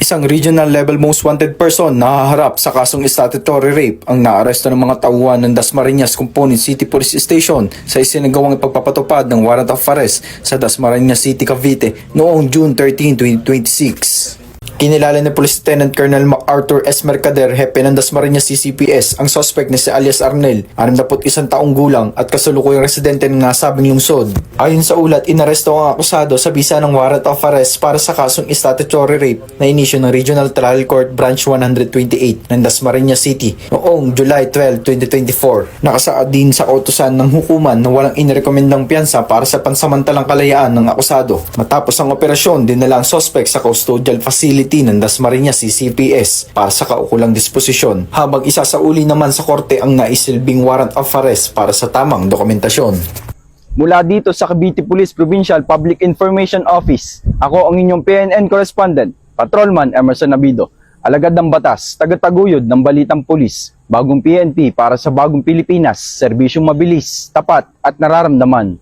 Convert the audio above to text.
Isang regional level most wanted person na haharap sa kasong statutory rape ang naaresto ng mga tauhan ng Dasmariñas Component City Police Station sa isinagawang ipagpapatupad ng warrant of arrest sa Dasmariñas City, Cavite noong June 13, 2026. Kinilala ni Police Lieutenant Colonel MacArthur S. Mercader, hepe ng Dasmariñas CCPS, ang suspect na si alias Arnel, 61 taong gulang at kasalukuyang residente ng nasabing lungsod. Ayon sa ulat, inaresto ang akusado sa bisa ng warrant of arrest para sa kasong statutory rape na inisyu ng Regional Trial Court Branch 128 ng Dasmariñas City noong July 12, 2024. Nakasaad din sa utusan ng hukuman na walang inirekomendang piyansa para sa pansamantalang kalayaan ng akusado. Matapos ang operasyon, dinala ang suspect sa custodial facility ng Dasmariñas CCPS para sa kaukulang disposisyon, habang isasauli naman sa korte ang naisilbing warrant of arrest para sa tamang dokumentasyon. Mula dito sa Cavite Police Provincial Public Information Office, ako ang inyong PNN correspondent, Patrolman Emerson Nabido, alagad ng batas, tagataguyod ng balitang pulis, bagong PNP para sa bagong Pilipinas, serbisyong mabilis, tapat at nararamdaman.